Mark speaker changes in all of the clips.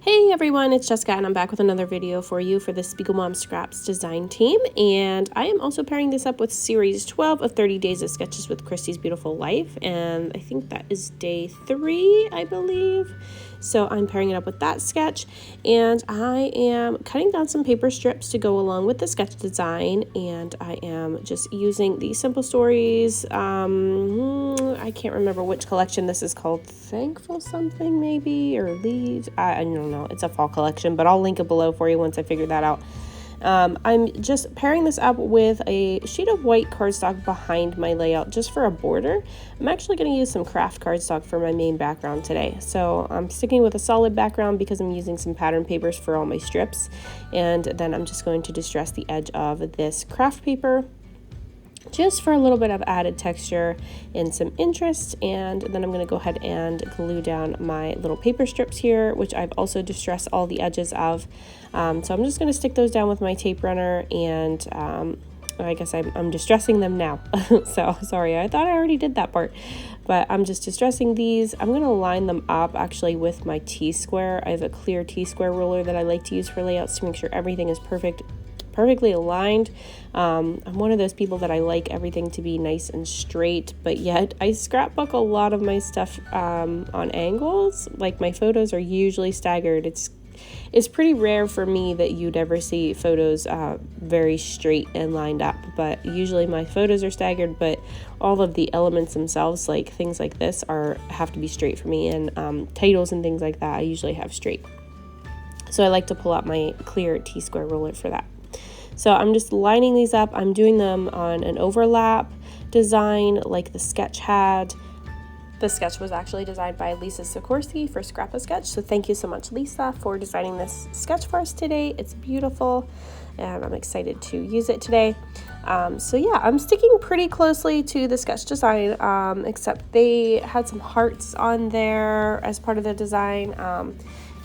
Speaker 1: Hey everyone, it's Jessica and I'm back with another video for you for the SpiegelMom Scraps design team, and I am also pairing this up with series 12 of 30 Days of Sketches with Christy's Beautiful Life, and I think that is day 3, I believe. So I'm pairing it up with that sketch, and I am cutting down some paper strips to go along with the sketch design, and I am just using the Simple Stories, I can't remember which collection this is called, Thankful something maybe, or Leaves, I don't know, it's a fall collection, but I'll link it below for you once I figure that out. I'm just pairing this up with a sheet of white cardstock behind my layout just for a border. I'm actually going to use some craft cardstock for my main background today. So I'm sticking with a solid background because I'm using some pattern papers for all my strips. And then I'm just going to distress the edge of this craft paper just for a little bit of added texture and some interest, and then I'm going to go ahead and glue down my little paper strips here, which I've also distressed all the edges of. So I'm just going to stick those down with my tape runner, and I guess I'm distressing them now. So sorry, I thought I already did that part, but I'm just distressing these. I'm going to line them up actually with my T-square. I have a clear T-square ruler that I like to use for layouts to make sure everything is perfectly aligned. I'm one of those people that I like everything to be nice and straight, but yet I scrapbook a lot of my stuff on angles. Like, my photos are usually staggered. It's pretty rare for me that you'd ever see photos very straight and lined up, but usually my photos are staggered, but all of the elements themselves, like things like this, have to be straight for me, and titles and things like that I usually have straight. So I like to pull out my clear T-square ruler for that. So I'm just lining these up. I'm doing them on an overlap design like the sketch had. The sketch was actually designed by Lisa Sikorsky for Scrapbook Sketch. So thank you so much, Lisa, for designing this sketch for us today. It's beautiful, and I'm excited to use it today. So yeah, I'm sticking pretty closely to the sketch design, except they had some hearts on there as part of the design.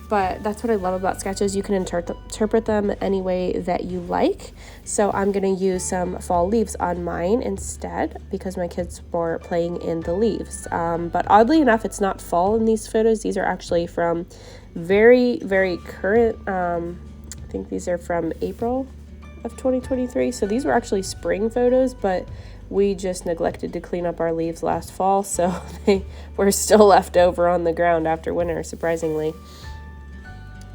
Speaker 1: But that's what I love about sketches. You can interpret them any way that you like. So I'm going to use some fall leaves on mine instead because my kids were playing in the leaves. But oddly enough, it's not fall in these photos. These are actually from very, very current. I think these are from April of 2023. So these were actually spring photos, but we just neglected to clean up our leaves last fall. So they were still left over on the ground after winter, surprisingly.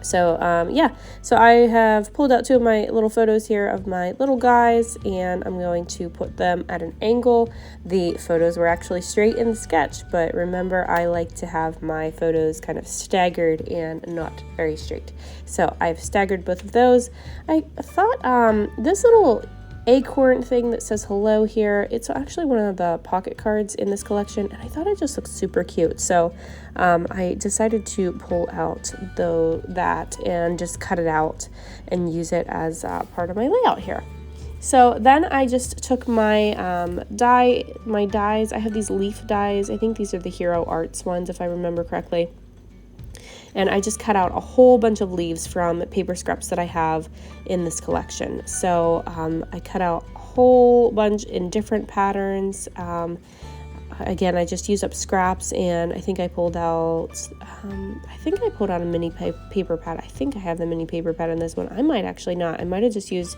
Speaker 1: So yeah, so I have pulled out 2 of my little photos here of my little guys, and I'm going to put them at an angle. The photos were actually straight in the sketch, but remember, I like to have my photos kind of staggered and not very straight. So I've staggered both of those. I thought this little acorn thing that says hello here, it's actually one of the pocket cards in this collection, and I thought it just looked super cute. So I decided to pull out that and just cut it out and use it as part of my layout here. So then I just took my dies. I have these leaf dies. I think these are the Hero Arts ones, if I remember correctly. And I just cut out a whole bunch of leaves from paper scraps that I have in this collection. So I cut out a whole bunch in different patterns. Again, I just used up scraps, and I think I pulled out, a mini paper pad. I think I have the mini paper pad in this one. I might actually not. I might have just used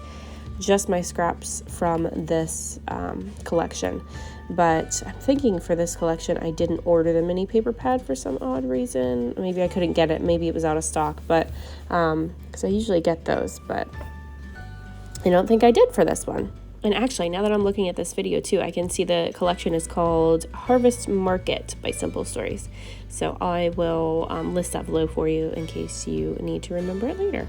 Speaker 1: just my scraps from this collection. But I'm thinking for this collection, I didn't order the mini paper pad for some odd reason. Maybe I couldn't get it. Maybe it was out of stock, but because I usually get those, but I don't think I did for this one. And actually, now that I'm looking at this video too, I can see the collection is called Harvest Market by Simple Stories. So I will list that below for you in case you need to remember it later.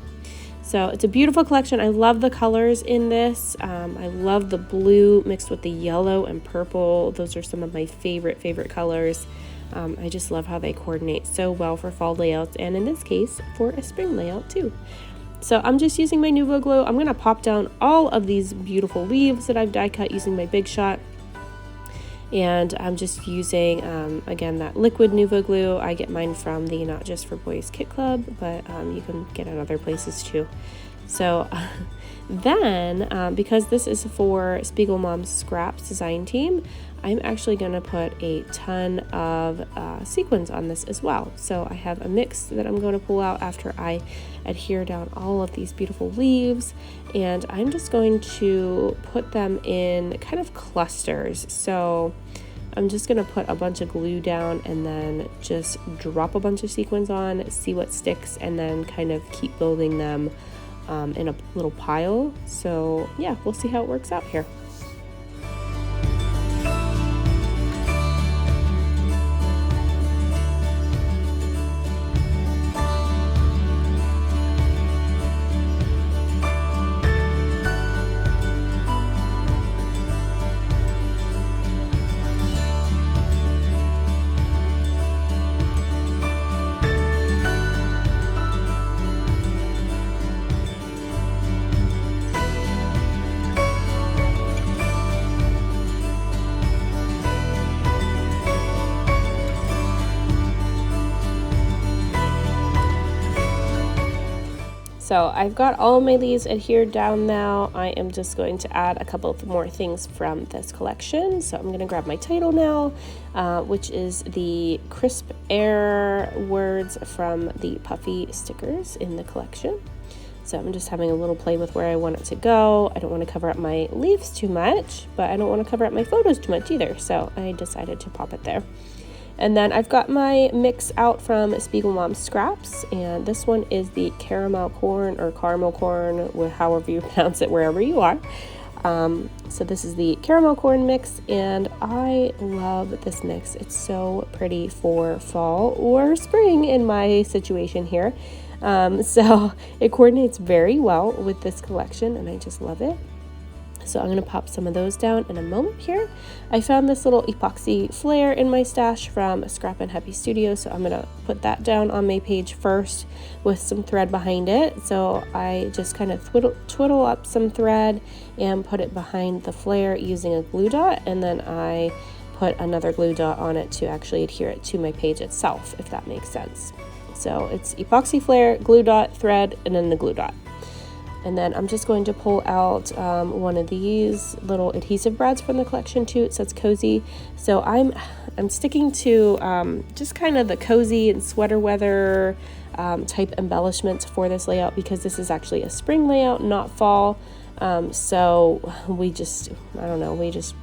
Speaker 1: So it's a beautiful collection. I love the colors in this. I love the blue mixed with the yellow and purple. Those are some of my favorite colors. I just love how they coordinate so well for fall layouts, and in this case, for a spring layout too. So I'm just using my Nuvo glue. I'm going to pop down all of these beautiful leaves that I've die cut using my Big Shot. And I'm just using, again, that liquid Nuvo glue. I get mine from the Not Just for Boys Kit Club, but you can get it other places too. So then, because this is for SpiegelMom's Scraps design team, I'm actually going to put a ton of sequins on this as well. So I have a mix that I'm going to pull out after I adhere down all of these beautiful leaves, and I'm just going to put them in kind of clusters. So I'm just going to put a bunch of glue down and then just drop a bunch of sequins on, see what sticks, and then kind of keep building them in a little pile. So yeah, we'll see how it works out here. So I've got all of my leaves adhered down now. I am just going to add a couple of more things from this collection. So I'm going to grab my title now, which is the crisp air words from the puffy stickers in the collection. So I'm just having a little play with where I want it to go. I don't want to cover up my leaves too much, but I don't want to cover up my photos too much either. So I decided to pop it there. And then I've got my mix out from SpiegelMom Scraps, and this one is the caramel corn or caramel corn, however you pronounce it, wherever you are. So this is the caramel corn mix, and I love this mix. It's so pretty for fall or spring in my situation here. So it coordinates very well with this collection, and I just love it. So I'm going to pop some of those down in a moment here. I found this little epoxy flare in my stash from Scrap and Happy Studio, so I'm going to put that down on my page first with some thread behind it. So I just kind of twiddle up some thread and put it behind the flare using a glue dot, and then I put another glue dot on it to actually adhere it to my page itself, if that makes sense. So it's epoxy flare, glue dot, thread, and then the glue dot. And then I'm just going to pull out one of these little adhesive brads from the collection too. It says cozy. So I'm sticking to just kind of the cozy and sweater weather type embellishments for this layout, because this is actually a spring layout, not fall. So we just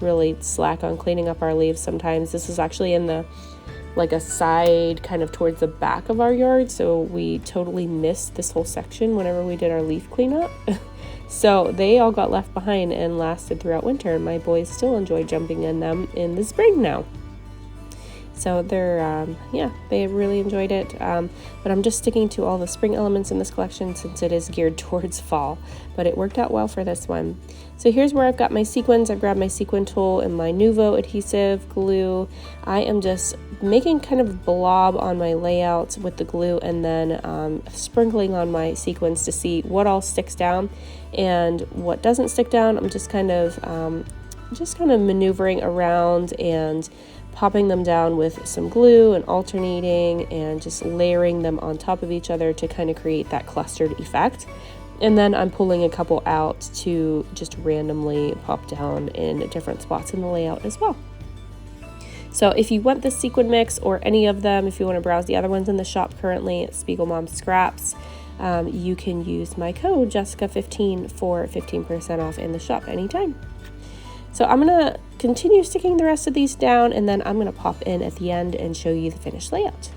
Speaker 1: really slack on cleaning up our leaves sometimes. This is actually in the like a side kind of towards the back of our yard, so we totally missed this whole section whenever we did our leaf cleanup. So they all got left behind and lasted throughout winter, and my boys still enjoy jumping in them in the spring now. So they're they really enjoyed it, but I'm just sticking to all the spring elements in this collection since it is geared towards fall, but it worked out well for this one. So here's where I've got my sequins. I've grabbed my sequin tool and my Nuvo adhesive glue. I am just making kind of a blob on my layouts with the glue, and then sprinkling on my sequins to see what all sticks down and what doesn't stick down. I'm just kind of maneuvering around and popping them down with some glue and alternating and just layering them on top of each other to kind of create that clustered effect. And then I'm pulling a couple out to just randomly pop down in different spots in the layout as well. So if you want this sequin mix or any of them, if you want to browse the other ones in the shop currently at SpiegelMom Scraps, you can use my code Jessica15 for 15% off in the shop anytime. So I'm going to continue sticking the rest of these down, and then I'm going to pop in at the end and show you the finished layout.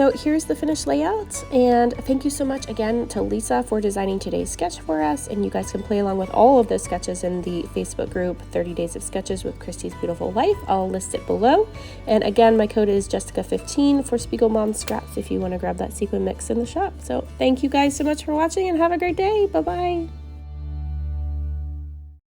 Speaker 1: So here's the finished layout, and thank you so much again to Lisa for designing today's sketch for us. And you guys can play along with all of those sketches in the Facebook group 30 Days of Sketches with Christy's Beautiful Life. I'll list it below. And again, my code is Jessica15 for SpiegelMom scraps if you want to grab that sequin mix in the shop. So thank you guys so much for watching, and have a great day. Bye bye.